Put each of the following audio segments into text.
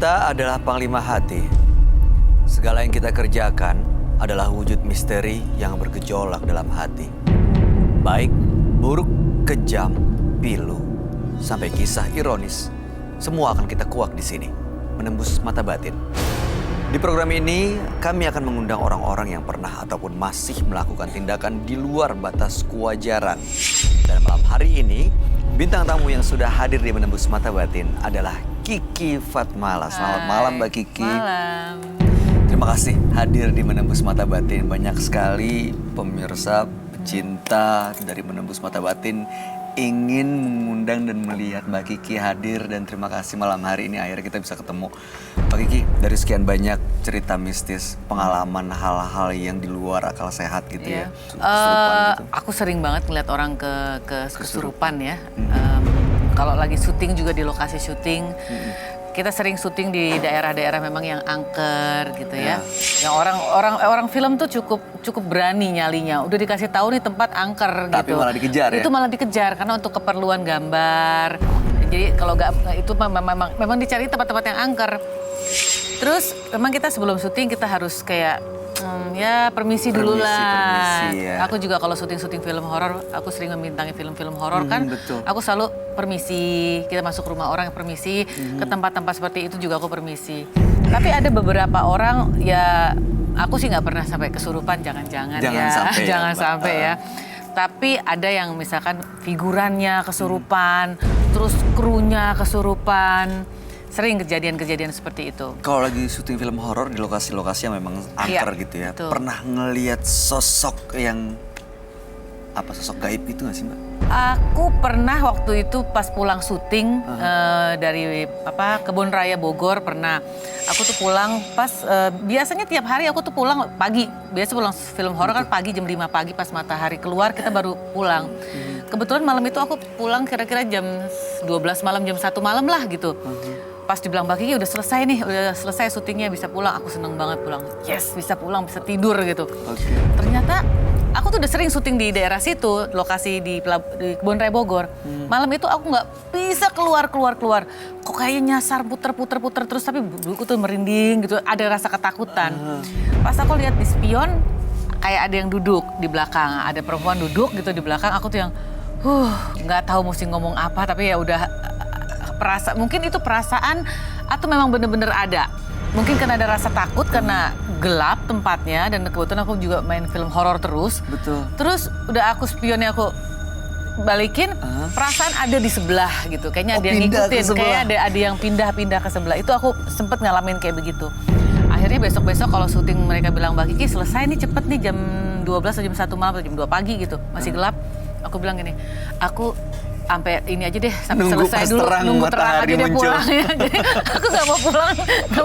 Kita adalah Panglima Hati. Segala yang kita kerjakan adalah wujud misteri yang bergejolak dalam hati. Baik, buruk, kejam, pilu, sampai kisah ironis. Semua akan kita kuak di sini, menembus mata batin. Di program ini, kami akan mengundang orang-orang yang pernah ataupun masih melakukan tindakan di luar batas kewajaran. Dan malam hari ini, bintang tamu yang sudah hadir di menembus mata batin adalah Kiki Fatmala. Selamat malam Mbak Kiki. Malam. Terima kasih hadir di menembus mata batin. Banyak sekali pemirsa, pecinta dari menembus mata batin ingin mengundang dan melihat Mbak Kiki hadir, dan terima kasih malam hari ini akhirnya kita bisa ketemu. Mbak Kiki, dari sekian banyak cerita mistis, pengalaman hal-hal yang di luar akal sehat gitu ya. Kesurupan gitu. Aku sering banget ngeliat orang kesurupan ya. Kalau lagi syuting juga di lokasi syuting, kita sering syuting di daerah-daerah memang yang angker gitu ya. Yang orang film tuh cukup berani nyalinya. Udah dikasih tahu nih tempat angker gitu. Tapi malah dikejar ya? Itu malah dikejar karena untuk keperluan gambar. Jadi kalau itu memang dicari tempat-tempat yang angker. Terus memang kita sebelum syuting kita harus kayak permisi dulu lah. Permisi, ya. Aku juga kalau syuting film horor, aku sering membintangi film-film horor kan. Betul. Aku selalu permisi, kita masuk rumah orang permisi, ke tempat-tempat seperti itu juga aku permisi. Tapi ada beberapa orang ya, aku sih nggak pernah sampai kesurupan, jangan sampai ya. Tapi ada yang misalkan figurannya kesurupan, terus krunya kesurupan. Sering kejadian-kejadian seperti itu. Kalau lagi syuting film horor di lokasi-lokasi yang memang angker gitu ya, betul. Pernah ngelihat sosok yang sosok gaib itu nggak sih Mbak? Aku pernah waktu itu pas pulang syuting dari Kebun Raya Bogor pernah. Aku tuh pulang pas biasanya tiap hari aku tuh pulang pagi. Biasa pulang film horor kan pagi jam 5 pagi pas matahari keluar kita baru pulang. Kebetulan malam itu aku pulang kira-kira jam 12 malam, jam 1 malam lah gitu. Pas dibilang Mbak Kiki udah selesai syutingnya, bisa pulang. Aku seneng banget pulang. Yes, bisa pulang, bisa tidur gitu. Ternyata aku tuh udah sering syuting di daerah situ, lokasi di Kebun Raya Bogor. Malam itu aku nggak bisa keluar. Kok kayaknya nyasar puter terus, tapi buku tuh merinding gitu, ada rasa ketakutan. Pas aku lihat di spion, kayak ada yang duduk di belakang, ada perempuan duduk gitu di belakang. Aku tuh yang, nggak tahu mesti ngomong apa, tapi ya udah mungkin itu perasaan atau memang bener-bener ada. Mungkin karena ada rasa takut karena gelap tempatnya, dan kebetulan aku juga main film horor terus. Betul. Terus udah aku spionnya aku balikin, perasaan ada di sebelah gitu. Kayaknya ada yang ngikutin, kayak ada yang pindah ke sebelah. Itu aku sempet ngalamin kayak begitu. Akhirnya besok-besok kalau syuting mereka bilang Mbak Kiki selesai nih cepet nih jam 12 atau jam 1 malam atau jam 2 pagi gitu. Masih gelap. Aku bilang gini, aku sampai ini aja deh, sampai selesai dulu, nunggu terang aja deh pulang ya. Jadi aku gak mau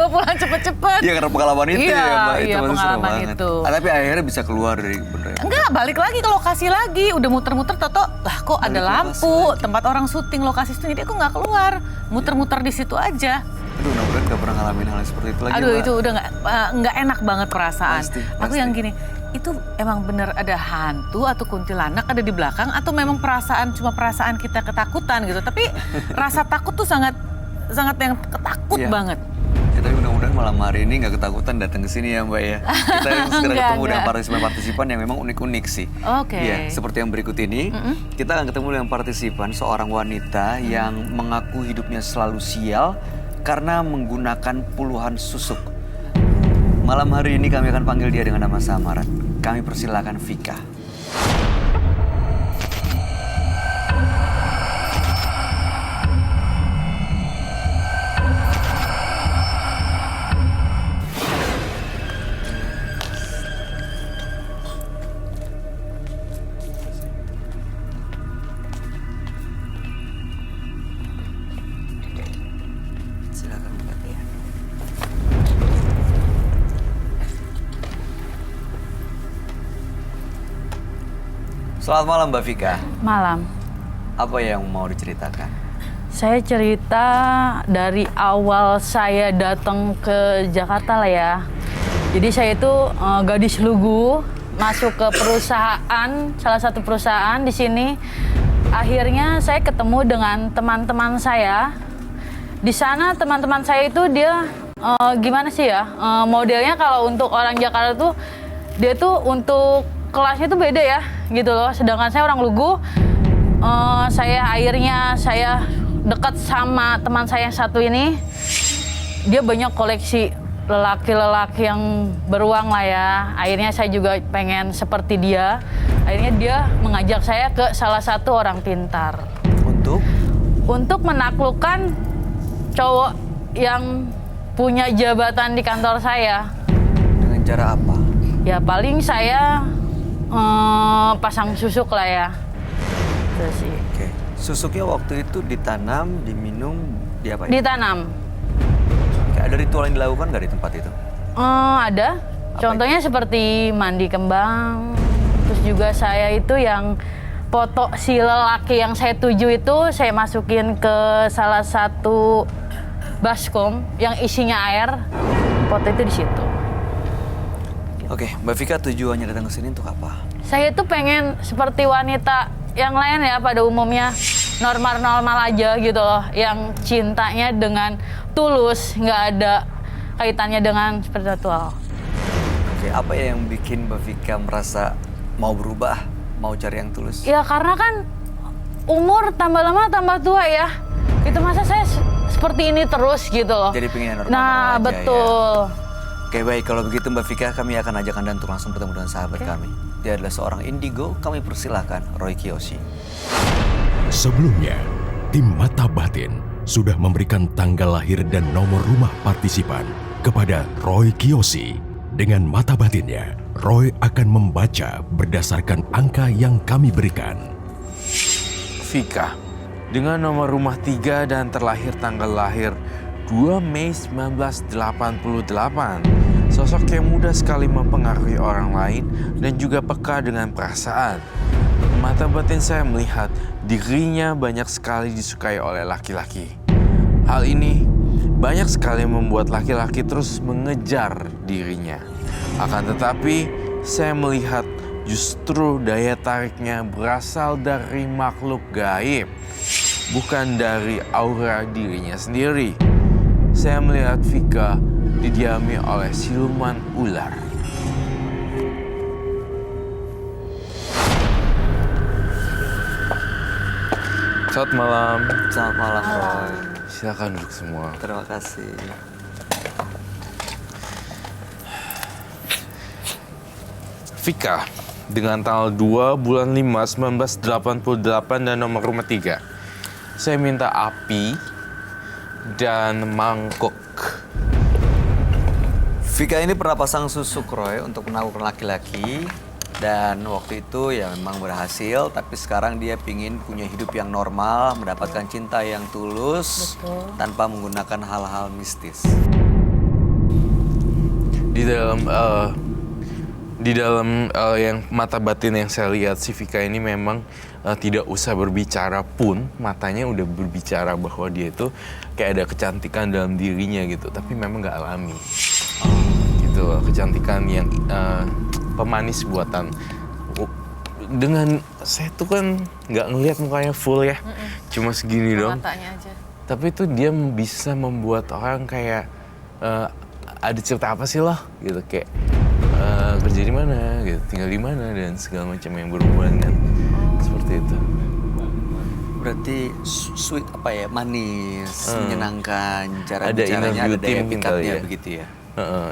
pulang cepet-cepet. Iya karena pengalaman itu ya Mbak, iya, itu pengalaman itu. Tapi akhirnya bisa keluar dari Kebun Raya. Enggak, balik lagi ke lokasi lagi, udah muter-muter toto, lah kok ada lampu, tempat orang syuting lokasi itu, jadi aku gak keluar, muter-muter di situ aja. Aduh, mudah-mudahan gak pernah ngalamin hal seperti itu lagi. Aduh, Mbak. Itu udah nggak enak banget perasaan. Pasti. Aku yang gini, itu emang bener ada hantu atau kuntilanak ada di belakang, atau memang cuma perasaan kita ketakutan gitu. Tapi rasa takut tuh sangat yang ketakut banget. Ya, tapi mudah-mudahan malam hari ini nggak ketakutan datang ke sini ya Mbak ya. Kita segera ketemu dengan partisipan yang memang unik-unik sih. Oke. Ya, seperti yang berikut ini, kita akan ketemu dengan partisipan seorang wanita yang mengaku hidupnya selalu sial karena menggunakan puluhan susuk. Malam hari ini kami akan panggil dia dengan nama samaran. Kami persilakan Vika. Silakan Mbak. Selamat malam Mbak Vika. Malam. Apa yang mau diceritakan? Saya cerita dari awal saya datang ke Jakarta lah ya. Jadi saya itu gadis lugu, masuk ke perusahaan, salah satu perusahaan di sini. Akhirnya saya ketemu dengan teman-teman saya Di sana teman-teman saya itu dia gimana sih ya, modelnya kalau untuk orang Jakarta tuh dia tuh untuk kelasnya tuh beda ya gitu loh. Sedangkan saya orang Lugu, saya dekat sama teman saya yang satu ini, dia banyak koleksi lelaki-lelaki yang beruang lah ya. Akhirnya saya juga pengen seperti dia. Akhirnya dia mengajak saya ke salah satu orang pintar. Untuk menaklukkan cowok yang punya jabatan di kantor saya. Dengan cara apa? Ya paling saya pasang susuk lah ya. Itu sih. Oke. Susuknya waktu itu ditanam, diminum, diapain? Ditanam. Kayak ada ritual yang dilakukan nggak di tempat itu? Ada. Contohnya seperti mandi kembang. Terus juga saya itu yang foto si lelaki yang saya tuju itu saya masukin ke salah satu baskom yang isinya air. Foto itu di situ. Oke, Mbak Vika tujuannya datang ke sini untuk apa? Saya tuh pengen seperti wanita yang lain ya pada umumnya, normal-normal aja gitu loh, yang cintanya dengan tulus, nggak ada kaitannya dengan spiritual. Oke, apa ya yang bikin Mbak Vika merasa mau berubah, mau cari yang tulus? Ya karena kan umur tambah lama tambah tua ya. Itu masa saya seperti ini terus gitu loh. Jadi pengen yang normal Nah aja, betul. Ya? Oke baik, kalau begitu Mbak Vika, kami akan ajak Anda untuk langsung bertemu dengan sahabat kami. Dia adalah seorang indigo, kami persilahkan Roy Kiyoshi. Sebelumnya, tim Mata Batin sudah memberikan tanggal lahir dan nomor rumah partisipan kepada Roy Kiyoshi. Dengan mata batinnya, Roy akan membaca berdasarkan angka yang kami berikan. Vika, dengan nomor rumah 3 dan terlahir tanggal lahir 2 Mei 1988, sosok yang mudah sekali mempengaruhi orang lain dan juga peka dengan perasaan. Mata batin saya melihat dirinya banyak sekali disukai oleh laki-laki. Hal ini banyak sekali membuat laki-laki terus mengejar dirinya. Akan tetapi, saya melihat justru daya tariknya berasal dari makhluk gaib, bukan dari aura dirinya sendiri. Saya melihat Vika didiami oleh siluman ular. Selamat malam. Selamat malam Roy. Silakan duduk semua. Terima kasih. Vika, dengan tanggal 2 bulan 5 1988 dan nomor rumah 3. Saya minta api dan mangkuk. Vika ini pernah pasang susuk Roy untuk menaklukkan laki-laki. Dan waktu itu ya memang berhasil, tapi sekarang dia pingin punya hidup yang normal, mendapatkan cinta yang tulus, tanpa menggunakan hal-hal mistis. Di dalam yang mata batin yang saya lihat, si Vika ini memang tidak usah berbicara pun, matanya udah berbicara bahwa dia itu kayak ada kecantikan dalam dirinya gitu, tapi memang nggak alami. Gitu loh, kecantikan yang pemanis buatan. Dengan saya tuh kan nggak ngelihat mukanya full ya, cuma segini dong. Matanya aja. Tapi itu dia bisa membuat orang kayak ada cerita apa sih loh, gitu kayak kerja di mana, gitu, tinggal di mana dan segala macam yang berhubungan dengan seperti itu. Berarti sweet apa ya, manis, menyenangkan, cara Ada bicaranya inner ada beauty daya mungkin pikatnya kali ya. begitu ya.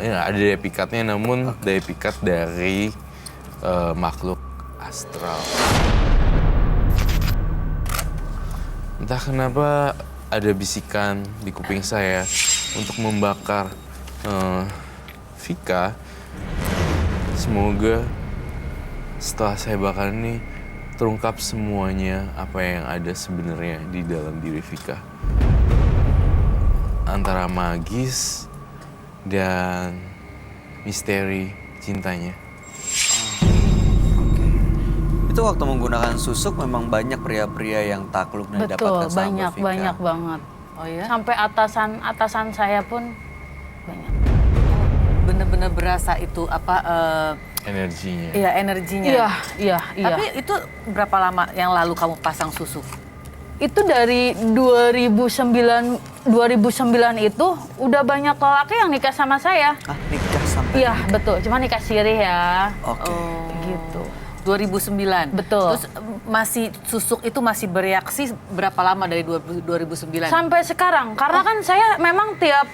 Ya, ada daya pikatnya, namun daya pikat dari makhluk astral. Entah kenapa ada bisikan di kuping saya untuk membakar Vika. Semoga setelah saya bakar ini terungkap semuanya apa yang ada sebenarnya di dalam diri Vika. Antara magis dan misteri cintanya. Itu waktu menggunakan susuk memang banyak pria-pria yang takluk dan dapatkan Betul, sahabat Vika. banyak banget. Oh ya? Sampai atasan saya pun banyak. Bener-bener berasa itu apa? Energinya. Iya energinya. Iya. Tapi itu berapa lama yang lalu kamu pasang susuk? Itu dari 2009 2009 itu udah banyak lelaki yang nikah sama saya. Ah, nikah sampai. Iya, betul. Cuma nikah siri ya. Oke. Gitu. 2009. Betul. Terus masih susuk itu masih bereaksi berapa lama dari 2009? Sampai sekarang, karena kan saya memang tiap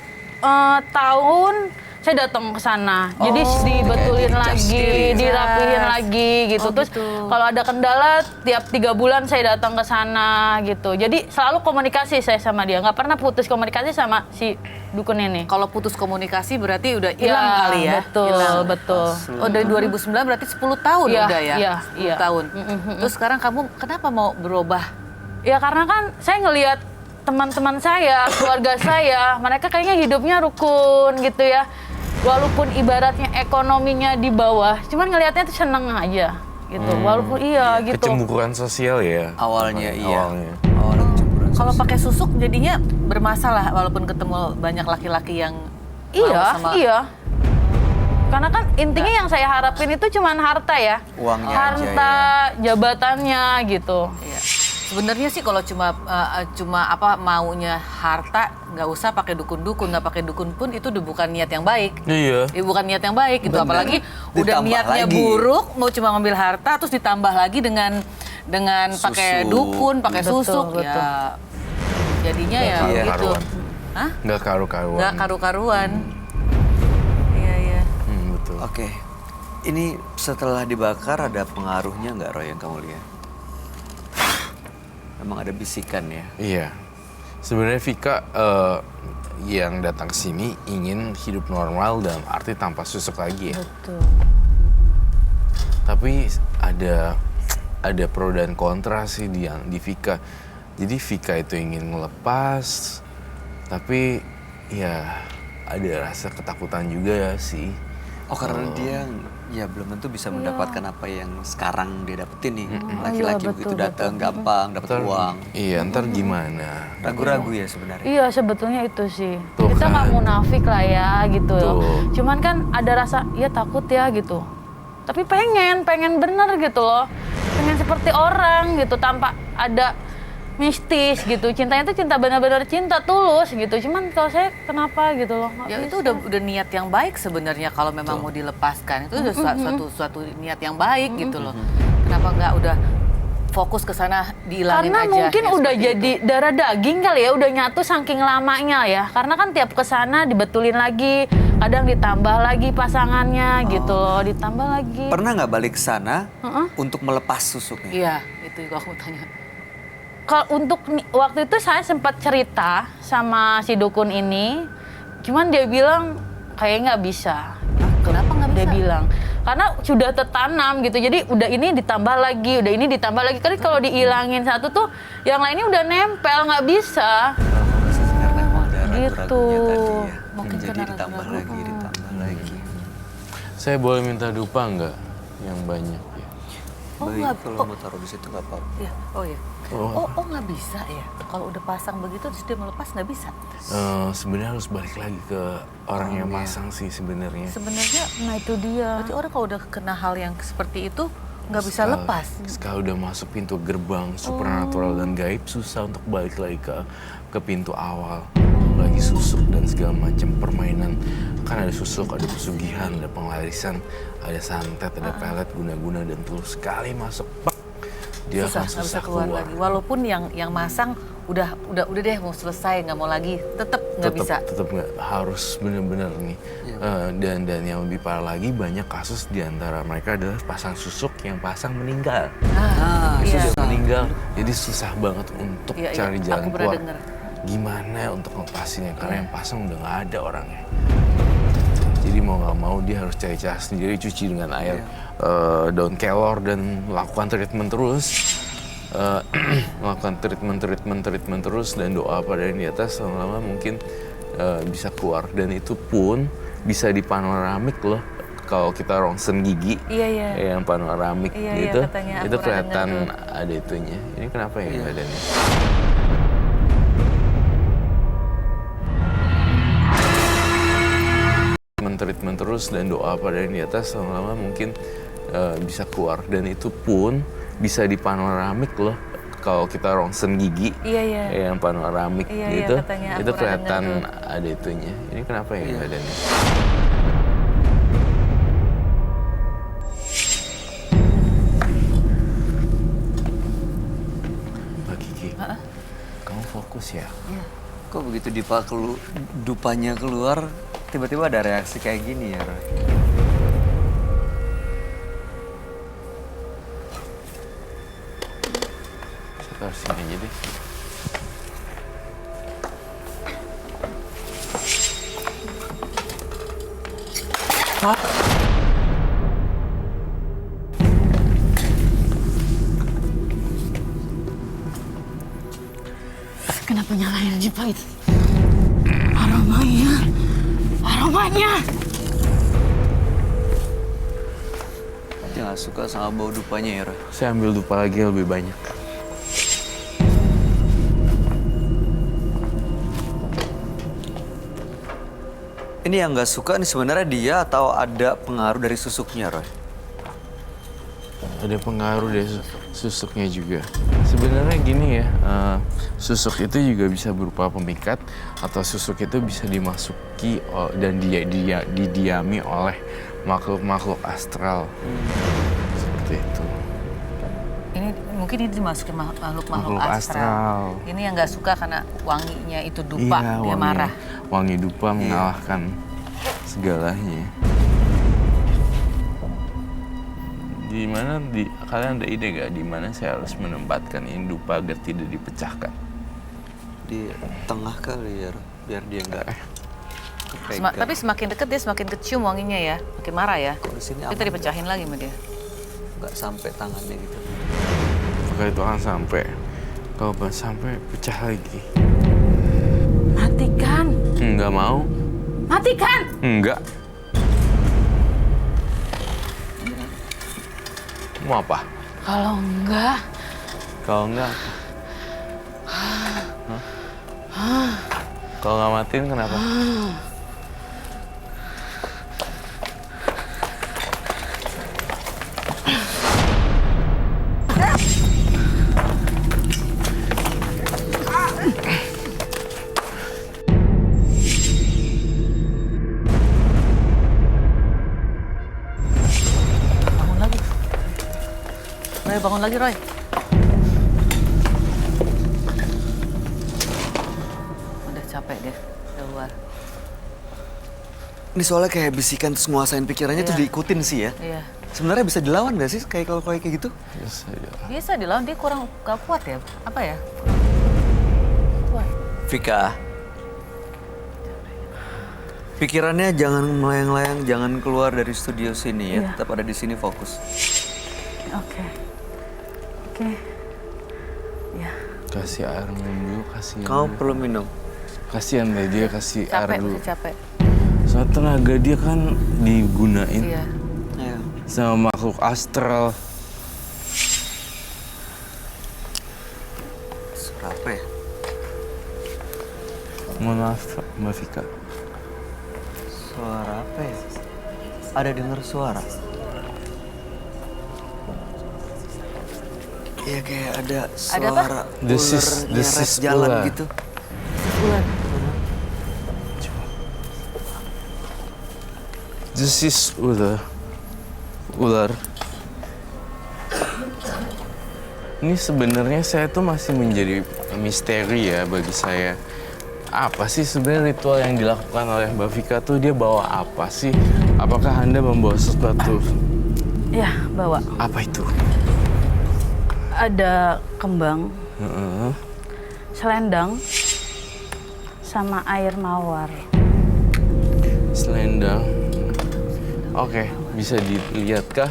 tahun saya datang ke sana. Jadi dibetulin kayak lagi, dicas. dirapihin lagi gitu. Oh, Terus gitu. kalau ada kendala tiap 3 bulan saya datang ke sana gitu. Jadi selalu komunikasi saya sama dia. Nggak pernah putus komunikasi sama si dukun ini. Kalau putus komunikasi berarti udah hilang Ya, kali ya? betul, Hilang. betul. Oh dari 2009 berarti 10 tahun Iya, udah ya? iya, 10 iya. tahun. Terus sekarang kamu kenapa mau berubah? Ya karena kan saya ngelihat teman-teman saya, keluarga saya, mereka kayaknya hidupnya rukun gitu ya. Walaupun ibaratnya ekonominya di bawah, cuman ngelihatnya tuh seneng aja gitu. Walaupun iya gitu. Kecemburuan sosial ya. Awalnya iya. Awalnya. Awalnya kecemburuan Kalau sosial. pakai susuk jadinya bermasalah walaupun ketemu banyak laki-laki yang mau Iya, sama. iya. Karena kan intinya yang saya harapin itu cuman harta ya. Uangnya aja Harta, jabatannya gitu. Iya. Sebenarnya sih kalau cuma apa maunya harta nggak usah pakai dukun-dukun, nggak pakai dukun pun itu udah bukan niat yang baik. Iya. Bukan niat yang baik gitu, Bener. apalagi udah Ditambah niatnya lagi. buruk mau cuma ngambil harta terus ditambah lagi dengan pakai Susuk. dukun, pakai Betul, susuk betul. ya. Jadinya ya Nggak gitu. karu-karuan. Hah? Nggak karu-karuan. Nggak karu-karuan. Iya, iya. Betul. Oke. Ini setelah dibakar ada pengaruhnya nggak, Roy, yang kamu lihat? Emang ada bisikan ya? Iya. Sebenarnya Vika yang datang ke sini ingin hidup normal dalam arti tanpa susuk lagi ya. Betul. Tapi ada pro dan kontra sih di Vika. Jadi Vika itu ingin ngelepas, tapi ya ada rasa ketakutan juga ya sih. Oh, karena dia ya belum tentu bisa mendapatkan apa yang sekarang dia dapetin nih. Laki-laki Iya, begitu betul, datang gampang dapat uang. Iya, ntar gimana? Ragu-ragu ya sebenarnya. Iya sebetulnya itu sih. Tuh Kita nggak kan. munafik lah ya gitu. Tuh. Cuman kan ada rasa ya takut ya gitu. Tapi pengen bener gitu loh. Pengen seperti orang gitu tanpa ada mistis gitu. Cintanya tuh cinta benar-benar cinta tulus gitu. Cuman kalau saya kenapa gitu loh? nggak Ya itu bisa. udah niat yang baik sebenarnya kalau memang mau dilepaskan. Itu udah suatu niat yang baik gitu loh. Kenapa nggak udah fokus ke sana dihilangin Karena aja? mungkin ya, udah seperti jadi itu. darah daging kali ya, udah nyatu saking lamanya ya. Karena kan tiap kesana dibetulin lagi, kadang ditambah lagi pasangannya gitu loh, ditambah lagi. Pernah nggak balik ke sana untuk melepas susuknya? Iya, itu juga aku mau tanya. Kalau untuk waktu itu saya sempat cerita sama si dukun ini, cuman dia bilang kayak nggak bisa. Kenapa nggak Dia bisa? bilang karena sudah tertanam gitu, jadi udah ini ditambah lagi, udah ini ditambah lagi. Kan kalau dihilangin satu tuh, yang lainnya udah nempel, nggak bisa. Karena emang ada Gitu. ragu-ragunya tadi ya. Mungkin Jadi karena ditambah ragu-ragu. lagi, ditambah lagi. Saya boleh minta dupa nggak? Yang banyak ya. Oh, Baik, nggak- kalau mau taruh di situ nggak apa-apa. Iya, oh iya. Oh nggak bisa ya? Kalau udah pasang begitu terus dia melepas nggak bisa? Sebenarnya harus balik lagi ke orang yang masang sih sebenarnya. Sebenarnya Nah itu dia. berarti orang kalau udah kena hal yang seperti itu nggak bisa Sekali- lepas. Sekali udah masuk pintu gerbang supernatural dan gaib, susah untuk balik lagi ke pintu awal. Lagi susuk dan segala macam permainan. Kan ada susuk, ada pesugihan, ada penglarisan, ada santet, ada pelet, guna-guna, dan terus sekali masuk, pak, dia Susah, akan nggak bisa susah keluar keluar. lagi. Walaupun yang masang udah deh mau selesai nggak mau lagi, tetap nggak bisa. Tetap nggak, harus bener-bener nih. Dan yang lebih parah lagi, banyak kasus di antara mereka adalah pasang susuk yang pasang meninggal. Ah, iya. Susuk meninggal, jadi susah banget untuk Iya, iya. cari jalan Aku pernah keluar. denger. Gimana untuk ngelepasinnya, karena yang pasang udah nggak ada orangnya. Jadi mau nggak mau dia harus cari cara sendiri, cuci dengan air daun kelor dan lakukan treatment terus. Melakukan treatment terus dan doa pada yang di atas, lama-lama mungkin bisa keluar. Dan itu pun bisa di panoramik loh. Kalau kita rongsen gigi, Iya, iya. yang panoramik Iya, iya, gitu, katanya aku itu pernah kelihatan denger ada itunya. Ini kenapa ya badannya? Treatment terus dan doa pada yang di atas, lama-lama mungkin bisa keluar. Dan itu pun bisa di panoramik loh. kalau kita rongsen gigi, Iya. yang panoramik Iya, gitu, katanya aku itu pernah kelihatan dengar ada itunya. Ini kenapa ya badannya? Mbak Kiki, kamu fokus ya? Kok begitu dupanya keluar, tiba-tiba ada reaksi kayak gini ya, Roy? Saya taruh sini aja deh. Kenapa nyalain Jipa itu? Aromanya. Dia nggak suka sama bau dupanya ya, Roy? Saya ambil dupa lagi yang lebih banyak. Ini yang nggak suka nih sebenarnya dia atau ada pengaruh dari susuknya, Roy? Ada pengaruh dari susuknya juga. Sebenarnya gini ya, susuk itu juga bisa berupa pemikat atau susuk itu bisa dimasuki dan didiami oleh makhluk-makhluk astral. Seperti itu. Ini mungkin ini dimasukin makhluk-makhluk Makhluk astral. astral. Ini yang nggak suka karena wanginya itu dupa, Iya, dia marah. Wangi dupa mengalahkan segalanya. Kalian ada ide gak di mana saya harus menempatkan ini dupa agar tidak dipecahkan? Di tengah kali ya, Roy? Biar dia nggak kepegang. Tapi semakin deket dia semakin kecium wanginya ya, makin marah ya. Kok di sini Kita aman dipecahin lagi sama dia. nggak sampai tangannya gitu. Apakah itu akan sampai? Kalau sampai pecah lagi. Matikan. Enggak mau. Matikan. Enggak. Mau apa? Kalau enggak, Kalau enggak apa? Hah? Kalau nggak matiin kenapa? Bangun lagi. Roy, bangun lagi, Roy. Udah capek dia, keluar. Ini soalnya kayak bisikan terus nguasain pikirannya tuh Iya. diikutin sih ya. Iya. Sebenarnya bisa dilawan nggak sih kalau kayak gitu? Yes, ya. Bisa dilawan, dia kurang gak kuat ya? Apa ya? Kuat. Vika, pikirannya jangan melayang-layang, jangan keluar dari studio sini ya. Iya. Tetap ada di sini fokus. oke. Ya. Kasih air minum dulu, kasihan. Kamu perlu minum. Kasihan deh dia kasih air Capek, dulu. masih capek. Soalnya tenaga dia kan digunain Iya. Ayo. sama makhluk astral. Suara apa ya? Mohon maaf, Mbak Vika. Suara apa ya? Ada dengar suara? Iya kayak ada Ada apa? suara This ular is nyeret jalan ular. gitu. Ular. This is ular. Ini sebenarnya saya tuh masih menjadi misteri ya bagi saya. Apa sih sebenarnya ritual yang dilakukan oleh Mbak Vika tuh, dia bawa apa sih? Apakah Anda membawa sesuatu? Ya, bawa. Apa itu? Ada kembang, Heeh. selendang, sama air mawar. Selendang. Oke, bisa dilihat kah?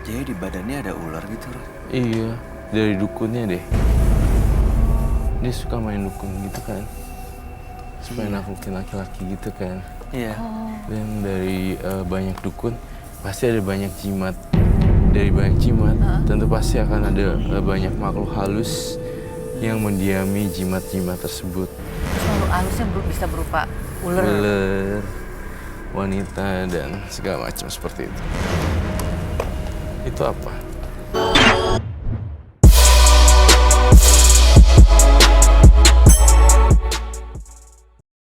Jadi di badannya ada ular gitu, Roy. Iya, dari dukunnya deh. Dia suka main dukun gitu kan. Supaya naklukin laki-laki gitu kan. Iya. Dan dari banyak dukun, pasti ada banyak jimat. Dari banyak jimat, tentu pasti akan ada banyak makhluk halus yang mendiami jimat-jimat tersebut. Makhluk halusnya bisa berupa ular. Ular. wanita dan segala macam seperti itu. Itu apa?